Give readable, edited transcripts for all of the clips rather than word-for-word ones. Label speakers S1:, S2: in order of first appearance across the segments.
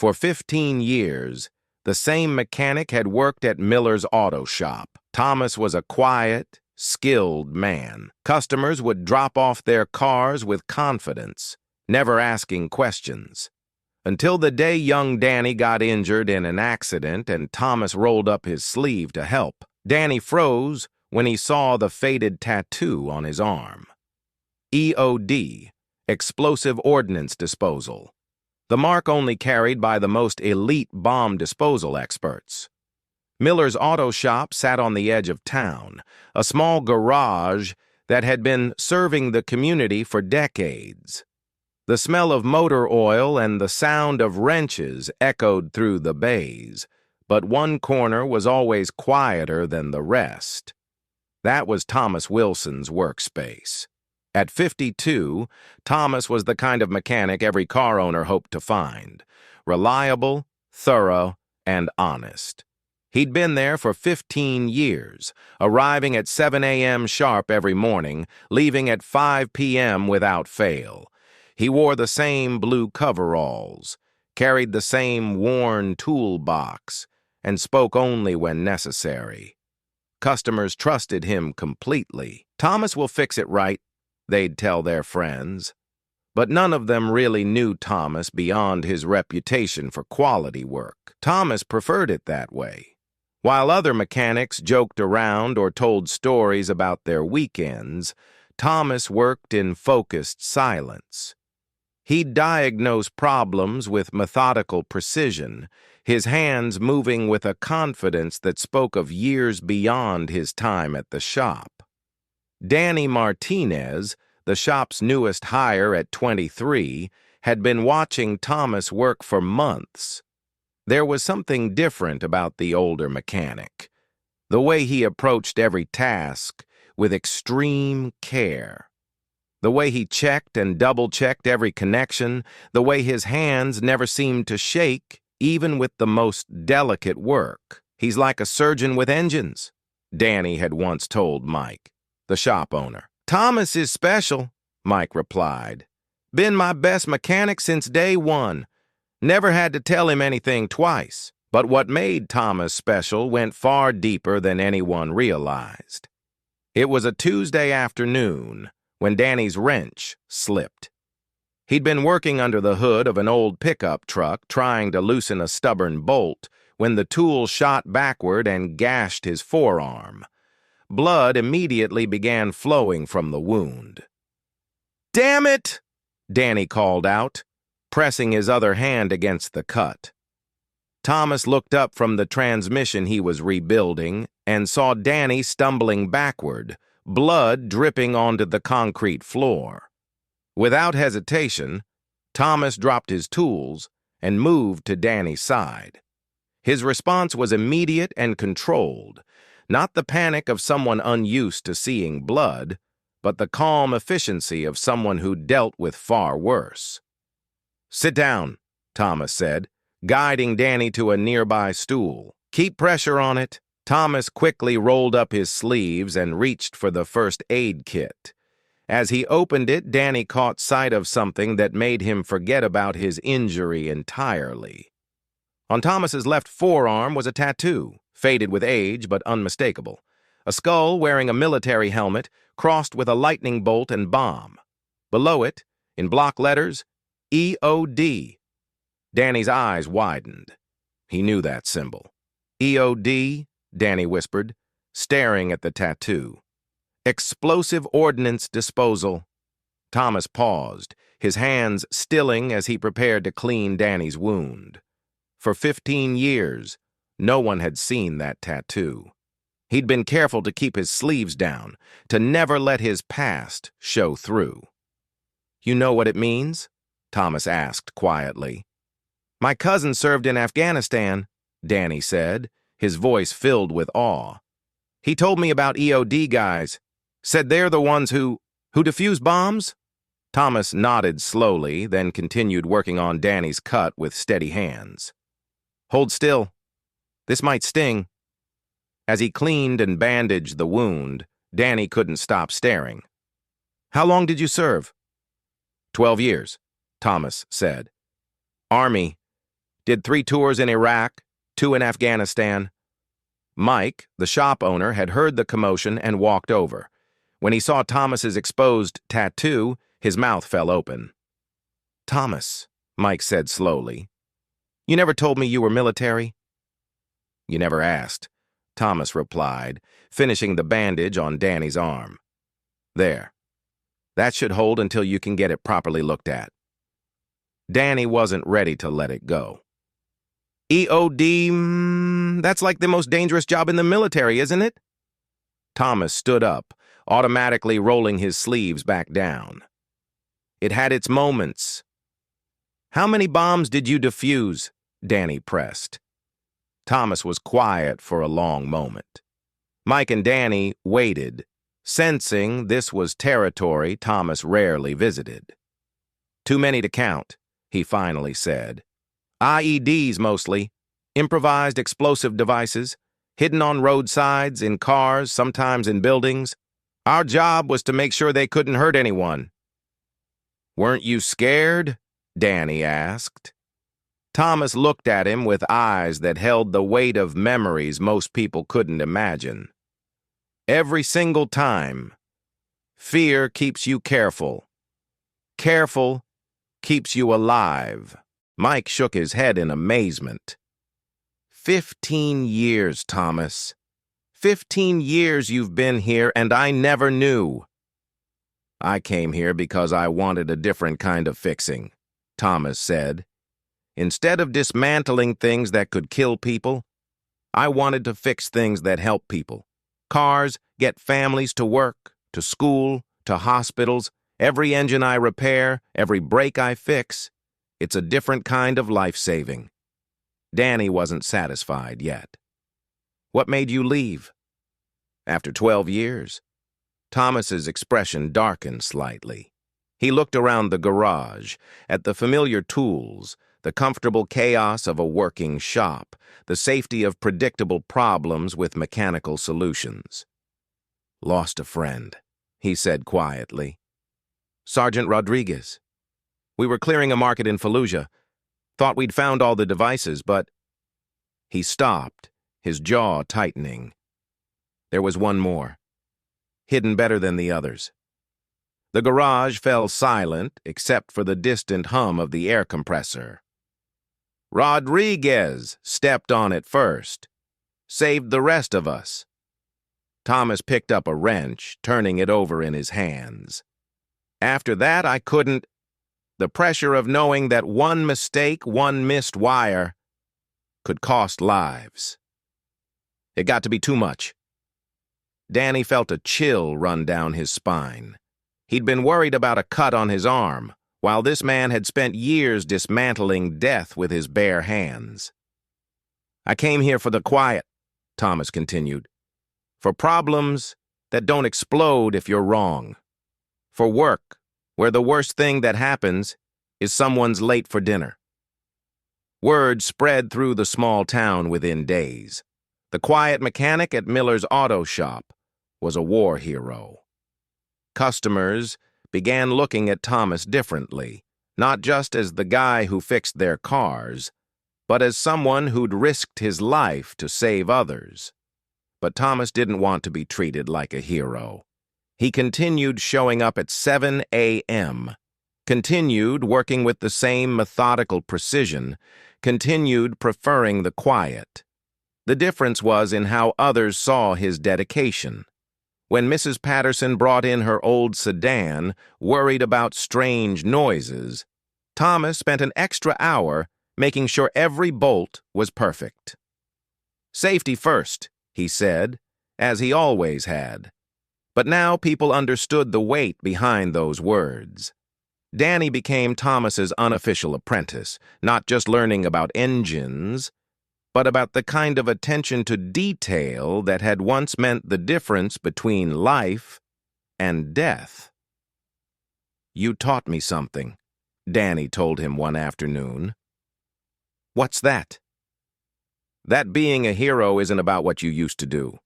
S1: For 15 years, the same mechanic had worked at Miller's auto shop. Thomas was a quiet, skilled man. Customers would drop off their cars with confidence, never asking questions. Until the day young Danny got injured in an accident and Thomas rolled up his sleeve to help. Danny froze when he saw the faded tattoo on his arm. EOD, Explosive Ordnance Disposal. The mark only carried by the most elite bomb disposal experts. Miller's auto shop sat on the edge of town, a small garage that had been serving the community for decades. The smell of motor oil and the sound of wrenches echoed through the bays, but one corner was always quieter than the rest. That was Thomas Wilson's workspace. At 52, Thomas was the kind of mechanic every car owner hoped to find. Reliable, thorough, and honest. He'd been there for 15 years, arriving at 7 a.m. sharp every morning, leaving at 5 p.m. without fail. He wore the same blue coveralls, carried the same worn toolbox, and spoke only when necessary. Customers trusted him completely. Thomas will fix it right, they'd tell their friends. But none of them really knew Thomas beyond his reputation for quality work. Thomas preferred it that way. While other mechanics joked around or told stories about their weekends, Thomas worked in focused silence. He'd diagnose problems with methodical precision, his hands moving with a confidence that spoke of years beyond his time at the shop. Danny Martinez, the shop's newest hire at 23, had been watching Thomas work for months. There was something different about the older mechanic. The way he approached every task with extreme care. The way he checked and double-checked every connection, the way his hands never seemed to shake, even with the most delicate work. "He's like a surgeon with engines," Danny had once told Mike, the shop owner. "Thomas is special," Mike replied. "Been my best mechanic since day one. Never had to tell him anything twice." But what made Thomas special went far deeper than anyone realized. It was a Tuesday afternoon when Danny's wrench slipped. He'd been working under the hood of an old pickup truck trying to loosen a stubborn bolt when the tool shot backward and gashed his forearm. Blood immediately began flowing from the wound. "Damn it!" Danny called out, pressing his other hand against the cut. Thomas looked up from the transmission he was rebuilding and saw Danny stumbling backward, blood dripping onto the concrete floor. Without hesitation, Thomas dropped his tools and moved to Danny's side. His response was immediate and controlled, not the panic of someone unused to seeing blood, but the calm efficiency of someone who dealt with far worse. "Sit down," Thomas said, guiding Danny to a nearby stool. "Keep pressure on it." Thomas quickly rolled up his sleeves and reached for the first aid kit. As he opened it, Danny caught sight of something that made him forget about his injury entirely. On Thomas's left forearm was a tattoo, faded with age but unmistakable. A skull wearing a military helmet crossed with a lightning bolt and bomb. Below it, in block letters, EOD. Danny's eyes widened. He knew that symbol. EOD, Danny whispered, staring at the tattoo. Explosive Ordnance Disposal. Thomas paused, his hands stilling as he prepared to clean Danny's wound. For 15 years, no one had seen that tattoo. He'd been careful to keep his sleeves down, to never let his past show through. "You know what it means?" Thomas asked quietly. "My cousin served in Afghanistan," Danny said, his voice filled with awe. "He told me about EOD guys. Said they're the ones who defuse bombs?" Thomas nodded slowly, then continued working on Danny's cut with steady hands. "Hold still. This might sting." As he cleaned and bandaged the wound, Danny couldn't stop staring. "How long did you serve?" 12 years, Thomas said. "Army. Did 3 tours in Iraq, 2 in Afghanistan. Mike, the shop owner, had heard the commotion and walked over. When he saw Thomas's exposed tattoo, his mouth fell open. "Thomas," Mike said slowly, "you never told me you were military?" "You never asked," Thomas replied, finishing the bandage on Danny's arm. "There. That should hold until you can get it properly looked at." Danny wasn't ready to let it go. "EOD, that's like the most dangerous job in the military, isn't it?" Thomas stood up, automatically rolling his sleeves back down. "It had its moments." "How many bombs did you defuse?" Danny pressed. Thomas was quiet for a long moment. Mike and Danny waited, sensing this was territory Thomas rarely visited. "Too many to count," he finally said. "IEDs mostly, improvised explosive devices, hidden on roadsides, in cars, sometimes in buildings. Our job was to make sure they couldn't hurt anyone." "Weren't you scared?" Danny asked. Thomas looked at him with eyes that held the weight of memories most people couldn't imagine. "Every single time. Fear keeps you careful. Careful keeps you alive." Mike shook his head in amazement. 15 years, Thomas. 15 years you've been here, and I never knew." "I came here because I wanted a different kind of fixing," Thomas said. "Instead of dismantling things that could kill people, I wanted to fix things that help people. Cars, get families to work, to school, to hospitals. Every engine I repair, every brake I fix, it's a different kind of life-saving." Danny wasn't satisfied yet. "What made you leave?" "After 12 years. Thomas's expression darkened slightly. He looked around the garage, at the familiar tools, the comfortable chaos of a working shop, the safety of predictable problems with mechanical solutions. "Lost a friend," he said quietly. "Sergeant Rodriguez. We were clearing a market in Fallujah. Thought we'd found all the devices, but—" He stopped, his jaw tightening. There was one more, hidden better than the others. The garage fell silent except for the distant hum of the air compressor. "Rodriguez stepped on it first. Saved the rest of us." Thomas picked up a wrench, turning it over in his hands. "After that, I couldn't—" The pressure of knowing that one mistake, one missed wire, could cost lives. It got to be too much. Danny felt a chill run down his spine. He'd been worried about a cut on his arm, while this man had spent years dismantling death with his bare hands. "I came here for the quiet," Thomas continued. "For problems that don't explode if you're wrong. For work where the worst thing that happens is someone's late for dinner." Word spread through the small town within days. The quiet mechanic at Miller's auto shop was a war hero. Customers began looking at Thomas differently, not just as the guy who fixed their cars, but as someone who'd risked his life to save others. But Thomas didn't want to be treated like a hero. He continued showing up at 7 a.m., continued working with the same methodical precision, continued preferring the quiet. The difference was in how others saw his dedication. When Mrs. Patterson brought in her old sedan, worried about strange noises, Thomas spent an extra hour making sure every bolt was perfect. "Safety first," he said, as he always had. But now people understood the weight behind those words. Danny became Thomas's unofficial apprentice, not just learning about engines, but about the kind of attention to detail that had once meant the difference between life and death. "You taught me something," Danny told him one afternoon. "What's that?" "That being a hero isn't about what you used to do.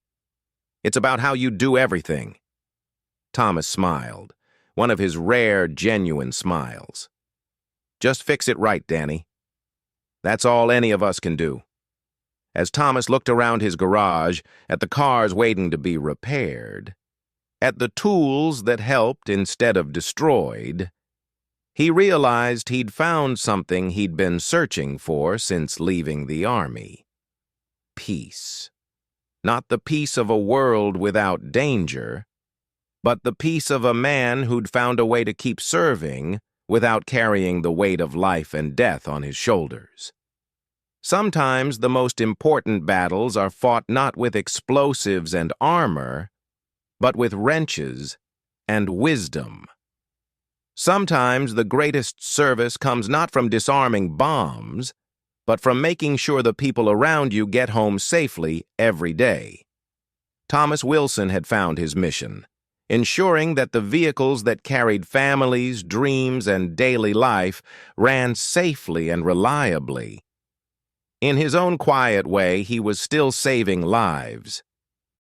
S1: It's about how you do everything." Thomas smiled, one of his rare, genuine smiles. "Just fix it right, Danny." That's all any of us can do. As Thomas looked around his garage, at the cars waiting to be repaired, at the tools that helped instead of destroyed, he realized he'd found something he'd been searching for since leaving the army. Peace. Not the peace of a world without danger, but the peace of a man who'd found a way to keep serving without carrying the weight of life and death on his shoulders. Sometimes the most important battles are fought not with explosives and armor, but with wrenches and wisdom. Sometimes the greatest service comes not from disarming bombs, but from making sure the people around you get home safely every day. Thomas Wilson had found his mission, ensuring that the vehicles that carried families, dreams, and daily life ran safely and reliably. In his own quiet way, he was still saving lives,